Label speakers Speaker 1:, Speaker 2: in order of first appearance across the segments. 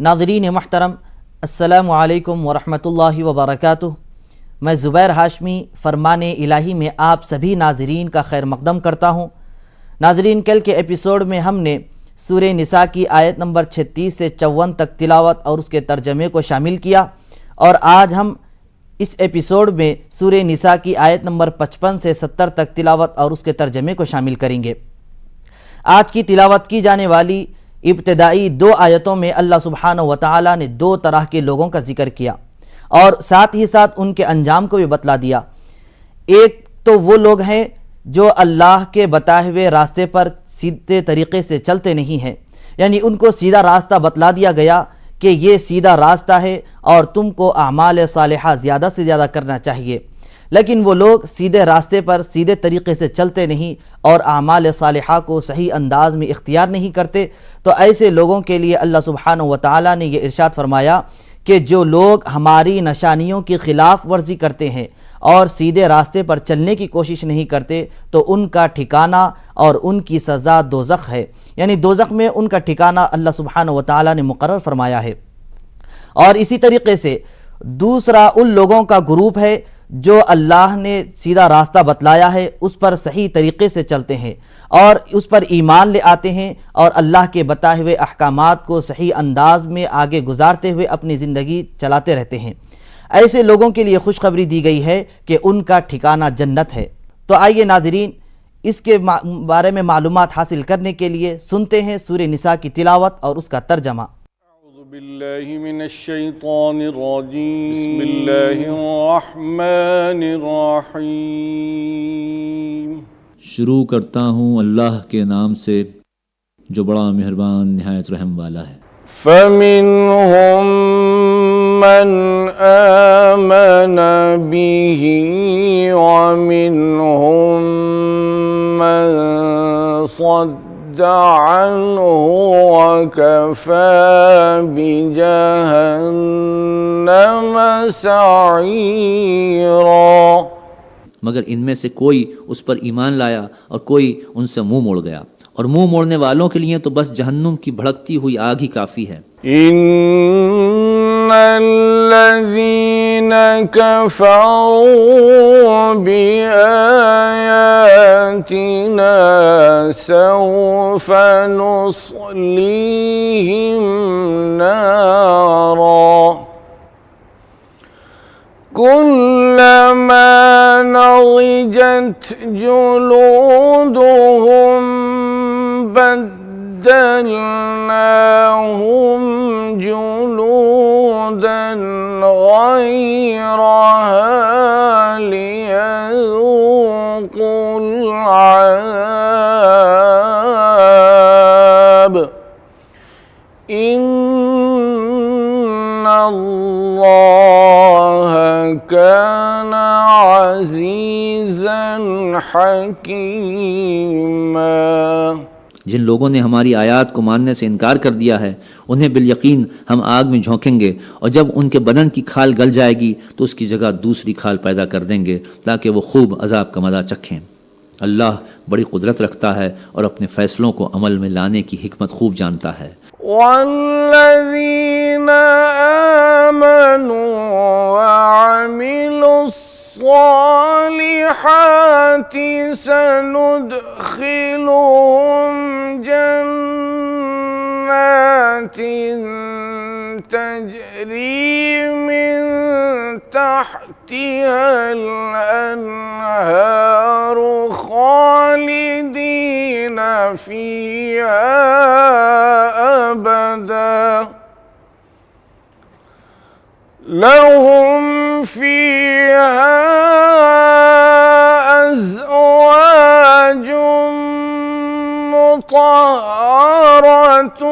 Speaker 1: ناظرین محترم، السلام علیکم ورحمۃ اللہ وبرکاتہ۔ میں زبیر ہاشمی فرمان الہی میں آپ سبھی ناظرین کا خیر مقدم کرتا ہوں۔ ناظرین، کل کے ایپیسوڈ میں ہم نے سورہ نساء کی آیت نمبر 36 سے 54 تک تلاوت اور اس کے ترجمے کو شامل کیا، اور آج ہم اس ایپیسوڈ میں سورہ نساء کی آیت نمبر 55 سے 70 تک تلاوت اور اس کے ترجمے کو شامل کریں گے۔ آج کی تلاوت کی جانے والی ابتدائی 2 آیتوں میں اللہ سبحانہ وتعالی نے 2 طرح کے لوگوں کا ذکر کیا اور ساتھ ہی ساتھ ان کے انجام کو بھی بتلا دیا۔ ایک تو وہ لوگ ہیں جو اللہ کے بتائے ہوئے راستے پر سیدھے طریقے سے چلتے نہیں ہیں، یعنی ان کو سیدھا راستہ بتلا دیا گیا کہ یہ سیدھا راستہ ہے اور تم کو اعمال صالحہ زیادہ سے زیادہ کرنا چاہیے، لیکن وہ لوگ سیدھے راستے پر سیدھے طریقے سے چلتے نہیں اور اعمال صالحہ کو صحیح انداز میں اختیار نہیں کرتے۔ تو ایسے لوگوں کے لیے اللہ سبحانہ وتعالی نے یہ ارشاد فرمایا کہ جو لوگ ہماری نشانیوں کی خلاف ورزی کرتے ہیں اور سیدھے راستے پر چلنے کی کوشش نہیں کرتے تو ان کا ٹھکانہ اور ان کی سزا دوزخ ہے، یعنی دوزخ میں ان کا ٹھکانہ اللہ سبحانہ وتعالی نے مقرر فرمایا ہے۔ اور اسی طریقے سے دوسرا ان لوگوں کا گروپ ہے جو اللہ نے سیدھا راستہ بتلایا ہے اس پر صحیح طریقے سے چلتے ہیں اور اس پر ایمان لے آتے ہیں اور اللہ کے بتائے ہوئے احکامات کو صحیح انداز میں آگے گزارتے ہوئے اپنی زندگی چلاتے رہتے ہیں۔ ایسے لوگوں کے لیے خوشخبری دی گئی ہے کہ ان کا ٹھکانہ جنت ہے۔ تو آئیے ناظرین، اس کے بارے میں معلومات حاصل کرنے کے لیے سنتے ہیں سورہ نساء کی تلاوت اور اس کا ترجمہ۔
Speaker 2: باللہ من الشیطان الرجیم، بسم اللہ الرحمن الرحیم۔ شروع کرتا ہوں اللہ کے نام سے جو بڑا مہربان نہایت رحم والا ہے۔ فَمِنْهُمْ مَنْ آمَنَ بِهِ وَمِنْهُمْ مَنْ صَدَّ عنه وَكَفَى بِجَهَنَّمَ سَعِيرًا۔ مگر ان میں سے کوئی اس پر ایمان لایا اور کوئی ان سے منہ موڑ گیا، اور منہ موڑنے والوں کے لیے تو بس جہنم کی بھڑکتی ہوئی آگ ہی کافی ہے۔ ان الذین کفروا بآیاتنا سوف نصلیہم نارا كلما نضجت جلودهم بدلناهم جلودا غيرها ليذوقوا العذاب إن الله كان عزيزا حكيما۔
Speaker 3: جن لوگوں نے ہماری آیات کو ماننے سے انکار کر دیا ہے انہیں بالیقین ہم آگ میں جھونکیں گے، اور جب ان کے بدن کی کھال گل جائے گی تو اس کی جگہ دوسری کھال پیدا کر دیں گے تاکہ وہ خوب عذاب کا مزہ چکھیں۔ اللہ بڑی قدرت رکھتا ہے اور اپنے فیصلوں کو عمل میں لانے کی حکمت خوب جانتا ہے۔
Speaker 2: والذین آمنوا وعملوا الصالحات سندخلهم جنات تجری من تحتها الانہار خالدین فیہا ابدا لهم فيها أزواج مطهرة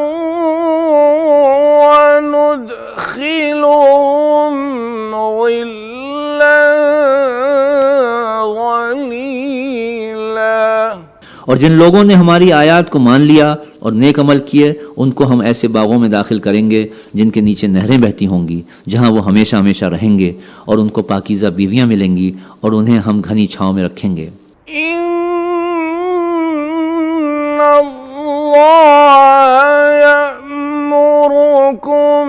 Speaker 2: وندخلهم ظلا ظليلا۔
Speaker 3: اور جن لوگوں نے ہماری آیات کو مان لیا اور نیک عمل کیے ان کو ہم ایسے باغوں میں داخل کریں گے جن کے نیچے نہریں بہتی ہوں گی، جہاں وہ ہمیشہ ہمیشہ رہیں گے، اور ان کو پاکیزہ بیویاں ملیں گی اور انہیں ہم گھنی چھاؤں میں رکھیں گے۔
Speaker 2: ان اللہ یأمرکم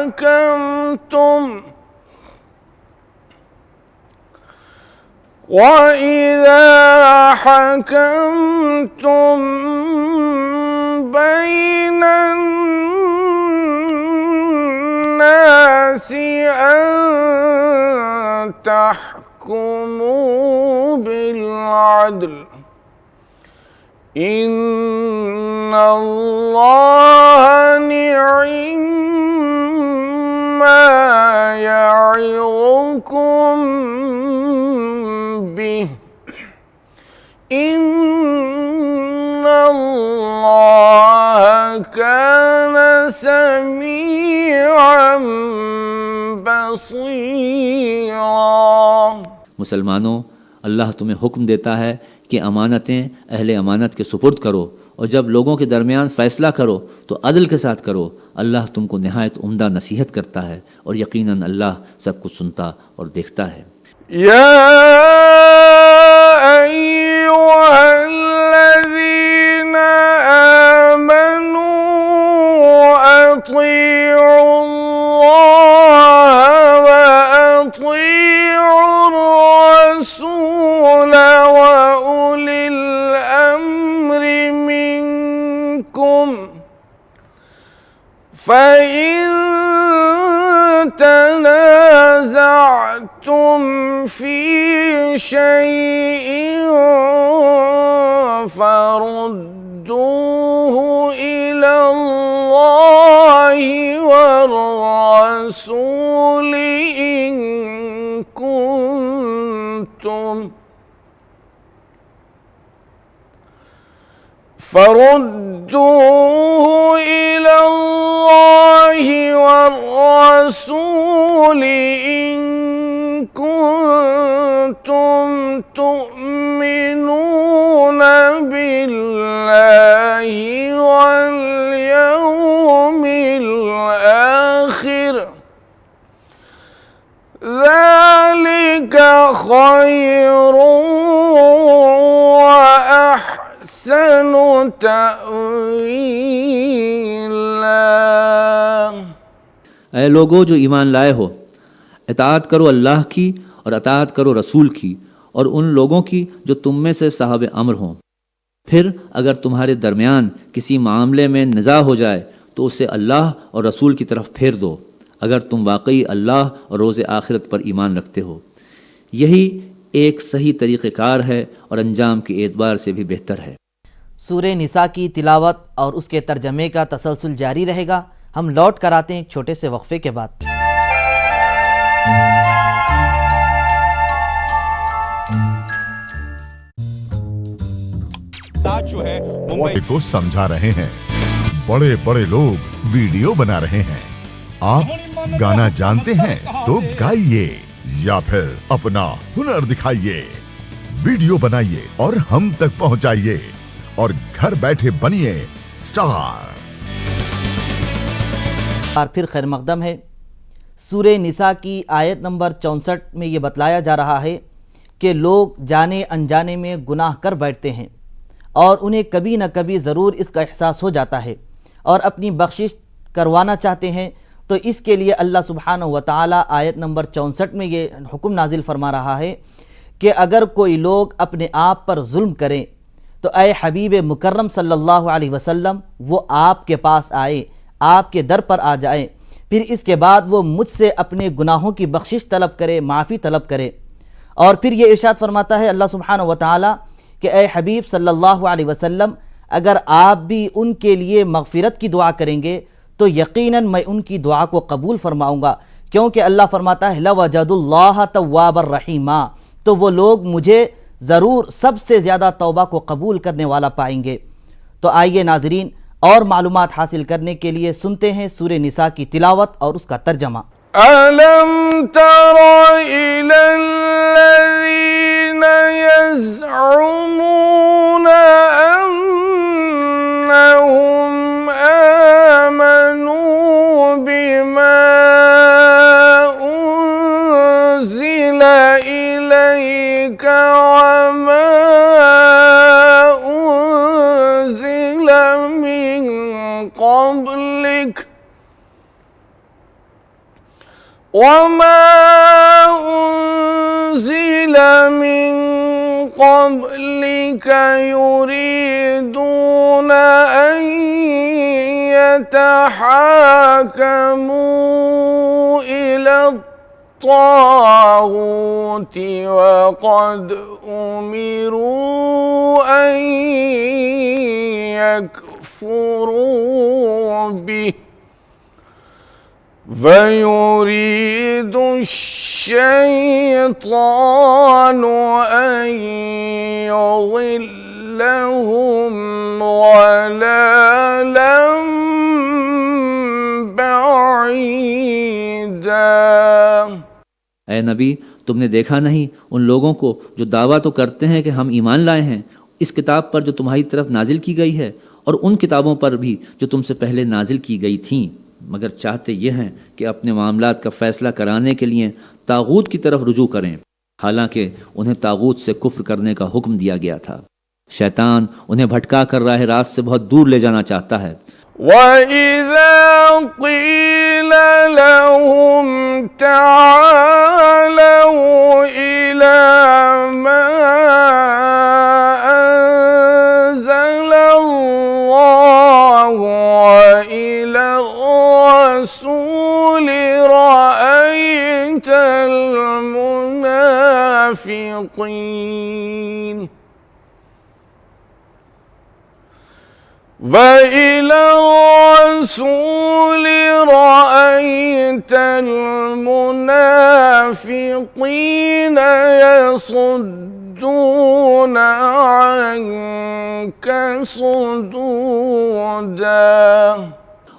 Speaker 4: حكمتم وإذا حكمتم بين الناس أن تحكموا بالعدل إن الله نعم ما يعظكم به إن الله كان سميعا بصيرا۔
Speaker 3: مسلمانوں، اللہ تمہیں حکم دیتا ہے کہ امانتیں اہل امانت کے سپرد کرو، اور جب لوگوں کے درمیان فیصلہ کرو تو عدل کے ساتھ کرو۔ اللہ تم کو نہایت عمدہ نصیحت کرتا ہے، اور یقیناً اللہ سب کچھ سنتا اور دیکھتا ہے۔
Speaker 4: یا ایھا الذین آمنوا اطیعوا اللہ واطیعوا الرسول وأولی الأمر منکم فإن تنازعتم في شيء فردوه إلى الله والرسول إن كنتم فردوه إلى الله والرسول إن كنتم تؤمنون بالله واليوم الآخر ذلك خير وأحسن تأويلا۔
Speaker 3: اے لوگو جو ایمان لائے ہو، اطاعت کرو اللہ کی اور اطاعت کرو رسول کی اور ان لوگوں کی جو تم میں سے صاحب امر ہوں۔ پھر اگر تمہارے درمیان کسی معاملے میں نزاع ہو جائے تو اسے اللہ اور رسول کی طرف پھیر دو، اگر تم واقعی اللہ اور روز آخرت پر ایمان رکھتے ہو۔ یہی ایک صحیح طریقہ کار ہے اور انجام کے اعتبار سے بھی بہتر ہے۔
Speaker 1: سورہ نساء کی تلاوت اور اس کے ترجمے کا تسلسل جاری رہے گا۔ ہم لوٹ کر آتے ہیں ایک چھوٹے سے وقفے کے بعد۔
Speaker 5: کو سمجھا رہے ہیں، بڑے بڑے لوگ ویڈیو بنا رہے ہیں۔ آپ گانا جانتے ہیں تو گائیے یا پھر اپنا ہنر دکھائیے، ویڈیو بنائیے اور ہم تک پہنچائیے اور گھر بیٹھے بنیے سٹار۔
Speaker 1: اور پھر خیر مقدم ہے۔ سورہ نساء کی آیت نمبر 64 میں یہ بتلایا جا رہا ہے کہ لوگ جانے انجانے میں گناہ کر بیٹھتے ہیں اور انہیں کبھی نہ کبھی ضرور اس کا احساس ہو جاتا ہے اور اپنی بخشش کروانا چاہتے ہیں، تو اس کے لیے اللہ سبحانہ و تعالی آیت نمبر 64 میں یہ حکم نازل فرما رہا ہے کہ اگر کوئی لوگ اپنے آپ پر ظلم کریں تو اے حبیب مکرم صلی اللہ علیہ وسلم وہ آپ کے پاس آئے، آپ کے در پر آ جائے، پھر اس کے بعد وہ مجھ سے اپنے گناہوں کی بخشش طلب کرے، معافی طلب کرے۔ اور پھر یہ ارشاد فرماتا ہے اللہ سبحانہ و تعالی کہ اے حبیب صلی اللہ علیہ وسلم اگر آپ بھی ان کے لیے مغفرت کی دعا کریں گے تو یقیناً میں ان کی دعا کو قبول فرماؤں گا، کیونکہ اللہ فرماتا ہے لَوَجَدُ اللَّهَ تَوَّابًا رَحِيمًا، تو وہ لوگ مجھے ضرور سب سے زیادہ توبہ کو قبول کرنے والا پائیں گے۔ تو آئیے ناظرین اور معلومات حاصل کرنے کے لیے سنتے ہیں سورہ نساء کی تلاوت اور اس کا ترجمہ۔
Speaker 4: أَلَمْ تَرَ إِلَى الَّذِينَ يَزْعُمُونَ أَنَّهُمْ آمَنُوا بِمَا أُنزِلَ إِلَيْكَ وَمَا أُنزِلَ مِن قَبْلِكَ وما أنزل من قبلك يريدون أن يتحاكموا إلى الطاغوت وقد أمروا أن يكفروا به فيريد الشيطان أن يضلهم ضلالا بعيدا۔
Speaker 3: اے نبی، تم نے دیکھا نہیں ان لوگوں کو جو دعویٰ تو کرتے ہیں کہ ہم ایمان لائے ہیں اس کتاب پر جو تمہاری طرف نازل کی گئی ہے اور ان کتابوں پر بھی جو تم سے پہلے نازل کی گئی تھیں، مگر چاہتے یہ ہیں کہ اپنے معاملات کا فیصلہ کرانے کے لیے طاغوت کی طرف رجوع کریں، حالانکہ انہیں طاغوت سے کفر کرنے کا حکم دیا گیا تھا۔ شیطان انہیں بھٹکا کر راہ راست سے بہت دور لے جانا چاہتا ہے۔
Speaker 4: وَإِذَا قِيلَ لَهُمْ تَعَالَوْا إِلَى مَا أَنزَلَ اللَّهُ وَإِلَى الرَّسُولِ رَأَيْتَ الْمُنَافِقِينَ وَإِلَى الرَّسُولِ رَأَيْتَ الْمُنَافِقِينَ يَصُدُّونَ عَنكَ صُدُودًا۔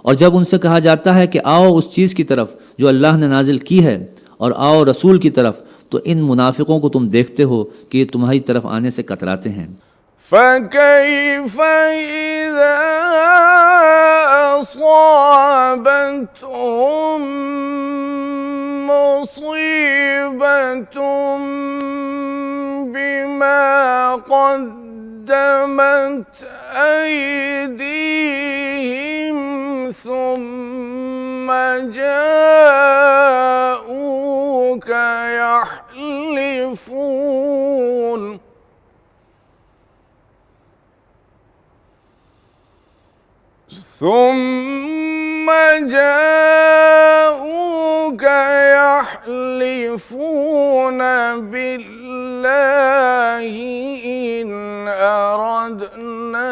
Speaker 3: اور جب ان سے کہا جاتا ہے کہ آؤ اس چیز کی طرف جو اللہ نے نازل کی ہے اور آؤ رسول کی طرف، تو ان منافقوں کو تم دیکھتے ہو کہ یہ تمہاری طرف آنے سے کتراتے ہیں۔
Speaker 4: فَكَيْفَ إِذَا أَصَابَتْهُم مُّصِيبَةٌ بِمَا قَدَّمَتْ أَيْدِيهِمْ ثُمَّ جَاءُوكَ يحلفون بالله إن أردنا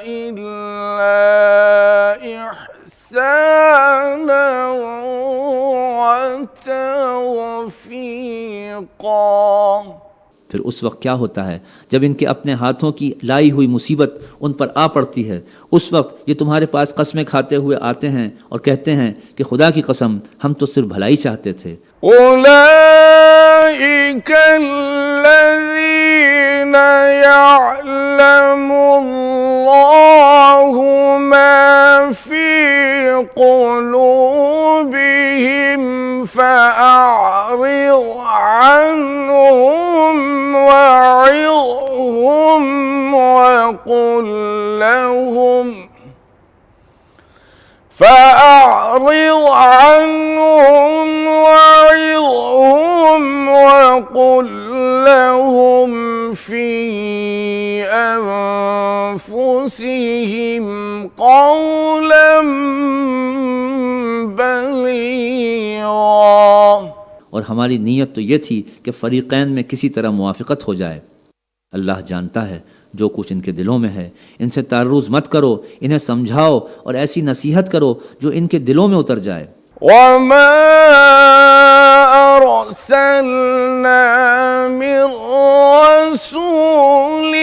Speaker 4: إلا إحسانا وتوفيقا۔
Speaker 3: پھر اس وقت کیا ہوتا ہے جب ان کے اپنے ہاتھوں کی لائی ہوئی مصیبت ان پر آ پڑتی ہے، اس وقت یہ تمہارے پاس قسمیں کھاتے ہوئے آتے ہیں اور کہتے ہیں کہ خدا کی قسم ہم تو صرف بھلائی چاہتے تھے۔
Speaker 4: أولئك الذين يعلم الله ما في قلوبهم فأعرض عنهم وعظهم وقل لهم فأعرض عنهم وعظهم وقل لهم في أنفسهم قولا بليغا۔
Speaker 3: اور ہماری نیت تو یہ تھی کہ فریقین میں کسی طرح موافقت ہو جائے۔ اللہ جانتا ہے جو کچھ ان کے دلوں میں ہے، ان سے تعرض مت کرو، انہیں سمجھاؤ اور ایسی نصیحت کرو جو ان کے دلوں میں اتر جائے۔
Speaker 4: وما أرسلنا من رسول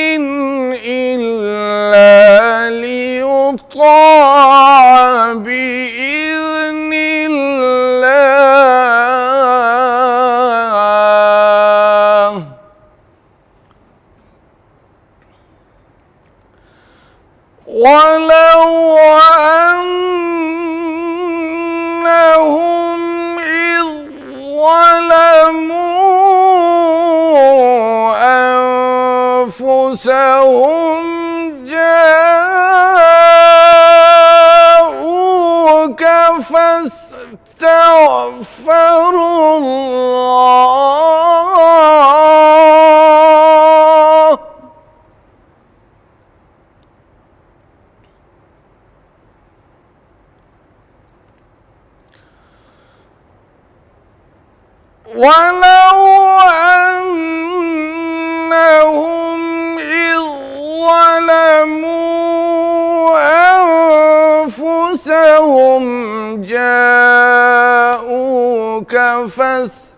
Speaker 4: إلا ليطاع بإذن الله ولو أنهم إذ ظلموا أنفسهم جاءوك فاستغفروا ولو أنهم إذ ظلموا أنفسهم جاءوك فاستغفروا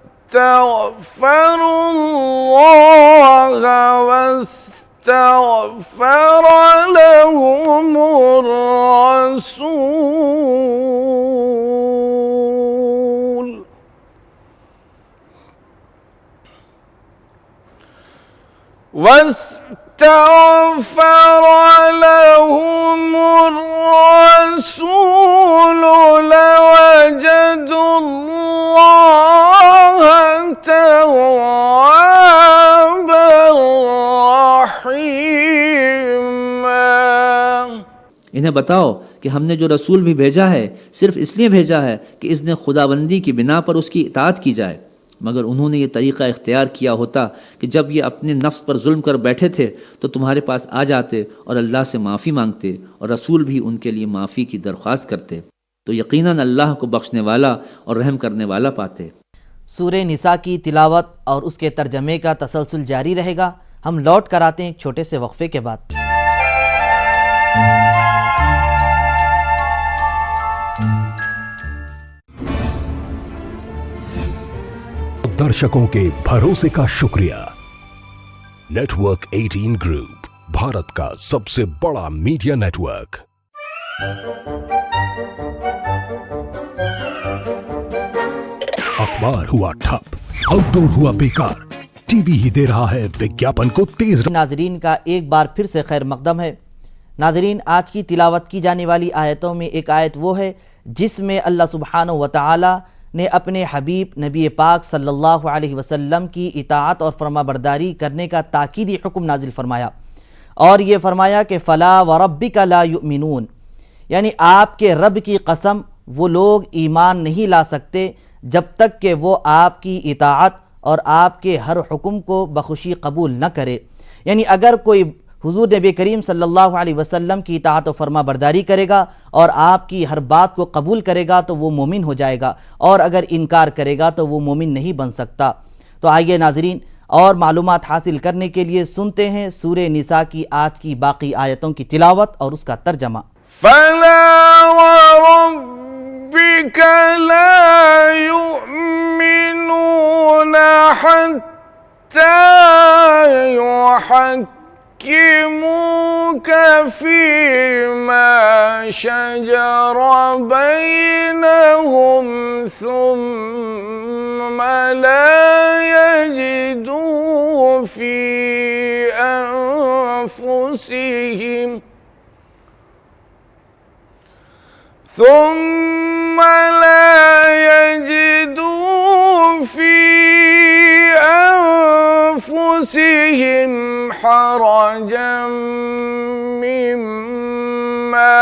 Speaker 4: الله واستغفر لهم الرسول لوجدوا الله توابا رحيما.
Speaker 3: انہیں بتاؤ کہ ہم نے جو رسول بھی بھیجا ہے صرف اس لیے بھیجا ہے کہ اس نے خداوندی کی بنا پر اس کی اطاعت کی جائے، مگر انہوں نے یہ طریقہ اختیار کیا ہوتا کہ جب یہ اپنے نفس پر ظلم کر بیٹھے تھے تو تمہارے پاس آ جاتے اور اللہ سے معافی مانگتے، اور رسول بھی ان کے لیے معافی کی درخواست کرتے، تو یقیناً اللہ کو بخشنے والا اور رحم کرنے والا پاتے۔
Speaker 1: سورہ نساء کی تلاوت اور اس کے ترجمے کا تسلسل جاری رہے گا۔ ہم لوٹ کر آتے ہیں ایک چھوٹے سے وقفے کے بعد۔
Speaker 6: दर्शकों के भरोसे का शुक्रिया। नेटवर्क 18 ग्रुप, भारत का सबसे बड़ा मीडिया नेटवर्क। अखबार हुआ ठप, आउटडोर हुआ बेकार, टीवी ही दे रहा है विज्ञापन को तेज।
Speaker 1: नाजरीन का एक बार फिर से खैर मकदम है। नाजरीन, आज की तिलावत की जाने वाली आयतों में एक आयत वो है जिसमें अल्लाह सुब्हानहु व तआला ने अपने हबीब नबी पाक सल्लल्लाहु अलैहि वसल्लम की इताअत और फरमाबरदारी करने का ताकीदी हुक्म नाजिल फरमाया, और ये फरमाया कि फ़ला व रब्बिका ला युमिनून, यानी आपके रब की कसम वो लोग ईमान नहीं ला सकते जब तक कि वो आपकी इताअत और आपके हर हुक्म को बखुशी कबूल न करे। यानी अगर कोई हुजूर नबी करीम सल्लल्लाहु अलैहि वसल्लम की इताअत और फरमाबरदारी करेगा और आपकी हर बात को कबूल करेगा तो वो मोमिन हो जाएगा, और अगर इनकार करेगा तो वो मोमिन नहीं बन सकता। तो आइए नाजरीन, और मालूमात हासिल करने के लिए सुनते हैं सूरह निसा की आज की बाकी आयतों की तिलावत और उसका तर्जमा।
Speaker 4: فلا وربك لا يؤمنون حتى يحكموك فيما شجر بينهم ثم لا يجدوا في أنفسهم حرجا مما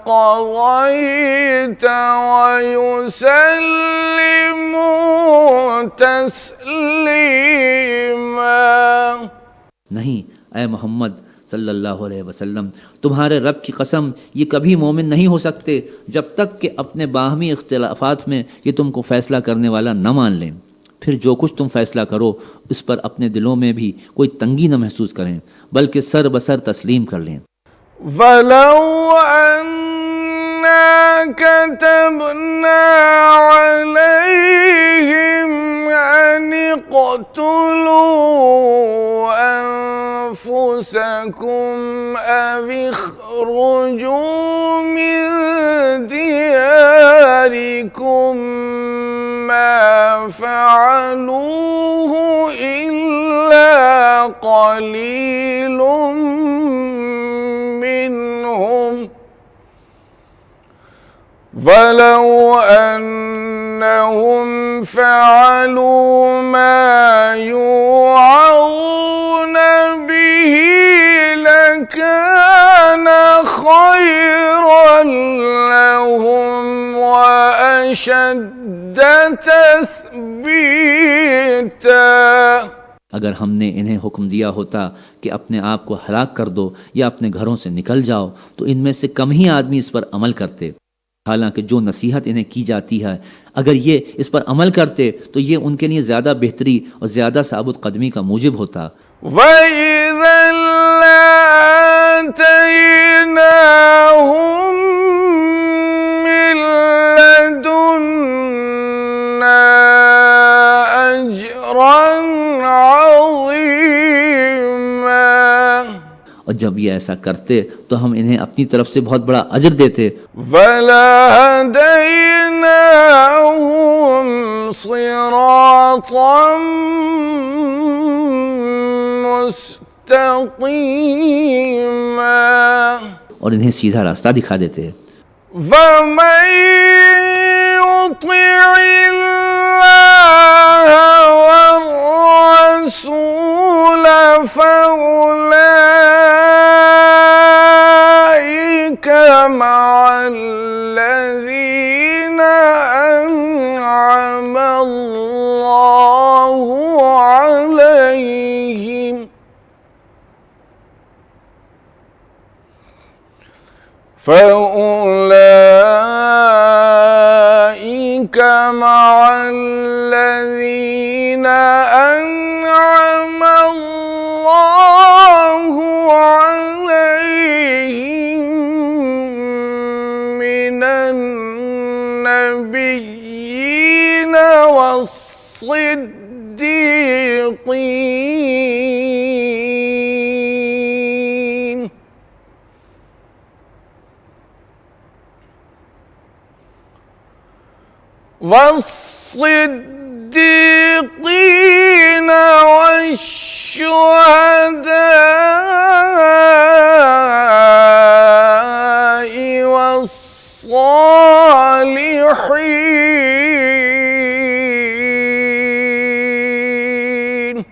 Speaker 4: قضيت ويسلموا تسليما.
Speaker 3: نہیں اے محمد صلی اللہ علیہ وسلم، تمہارے رب کی قسم یہ کبھی مومن نہیں ہو سکتے جب تک کہ اپنے باہمی اختلافات میں یہ تم کو فیصلہ کرنے والا نہ مان لیں، پھر جو کچھ تم فیصلہ کرو اس پر اپنے دلوں میں بھی کوئی تنگی نہ محسوس کریں بلکہ سر بسر تسلیم کر لیں۔
Speaker 4: وَلَوْ أَنَّا كَتَبْنَا عَلَيْهِمْ أَنِ اقْتُلُوا أَنفُسَكُمْ أَوِ اخْرُجُوا مِنْ دِيَارِكُمْ مَا فَعَلُوهُ إِلَّا قَلِيلٌ مِّنْهُمْ وَلَوْ أَنَّهُمْ فَعَلُوا مَا يُوعَظُونَ بِهِ لَكَانَ خَيْرًا لَهُمْ وَأَشَدَّ تَثْبِيتًا.
Speaker 3: اگر ہم نے انہیں حکم دیا ہوتا کہ اپنے آپ کو ہلاک کر دو یا اپنے گھروں سے نکل جاؤ تو ان میں سے کم ہی آدمی اس پر عمل کرتے، حالانکہ جو نصیحت انہیں کی جاتی ہے اگر یہ اس پر عمل کرتے تو یہ ان کے لیے زیادہ بہتری اور زیادہ ثابت قدمی کا موجب ہوتا۔
Speaker 4: وَإِذًا لَّآتَيْنَاهُم مِّن لَّدُنَّا أَجْرًا عَظِيمًا۔
Speaker 3: اور جب یہ ایسا کرتے تو ہم انہیں اپنی طرف سے بہت بڑا اجر دیتے۔
Speaker 4: وَلَهَدَيْنَاهُمْ صِرَاطًا مُسْتَقِيمًا۔
Speaker 3: اور انہیں سیدھا راستہ دکھا دیتے۔
Speaker 4: وَمَن يُطِعِ اللَّهَ وَالرَّسُولَ فَأُولَٰئِكَ مَعَ الَّذِينَ أَنْعَمَ اللَّهُ عَلَيْهِمْ فَأُولَٰئِكَ مَعَ الَّذِينَ أَنْعَمَ اللَّهُ عَلَيْهِمْ مِنَ النَّبِيِّينَ وَالصِّدِّيقِينَ وَالصِّدِّيقِينَ وَالشُّهَدَاءِ وَالصَّالِحِينَ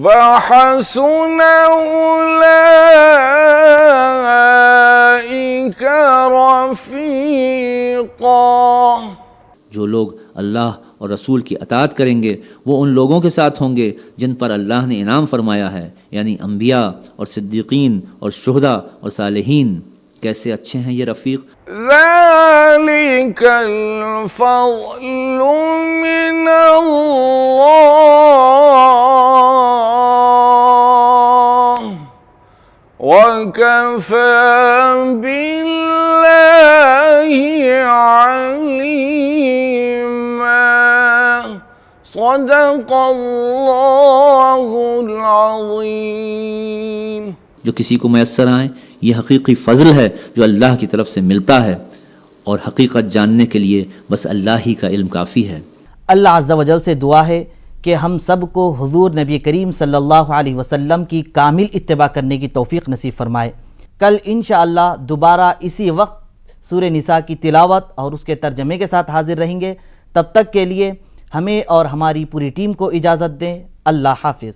Speaker 4: وَحَسُنَ أُولَٰئِكَ رَفِيقًا۔
Speaker 3: جو لوگ اللہ اور رسول کی اطاعت کریں گے وہ ان لوگوں کے ساتھ ہوں گے جن پر اللہ نے انعام فرمایا ہے، یعنی انبیاء اور صدیقین اور شہداء اور صالحین۔ کیسے اچھے ہیں یہ رفیق۔
Speaker 4: ذَلِكَ الْفَضْلُ مِنَ اللَّهِ وَكَفَى بِاللَّهِ عَلِيمًا۔ صدق اللہ العظیم۔
Speaker 3: جو کسی کو میسر آئیں یہ حقیقی فضل ہے جو اللہ کی طرف سے ملتا ہے، اور حقیقت جاننے کے لیے بس اللہ ہی کا علم کافی ہے۔
Speaker 1: اللہ عز و جل سے دعا ہے کہ ہم سب کو حضور نبی کریم صلی اللہ علیہ وسلم کی کامل اتباع کرنے کی توفیق نصیب فرمائے۔ کل انشاءاللہ دوبارہ اسی وقت سورہ نساء کی تلاوت اور اس کے ترجمے کے ساتھ حاضر رہیں گے۔ تب تک کے لیے ہمیں اور ہماری پوری ٹیم کو اجازت دیں۔ اللہ حافظ۔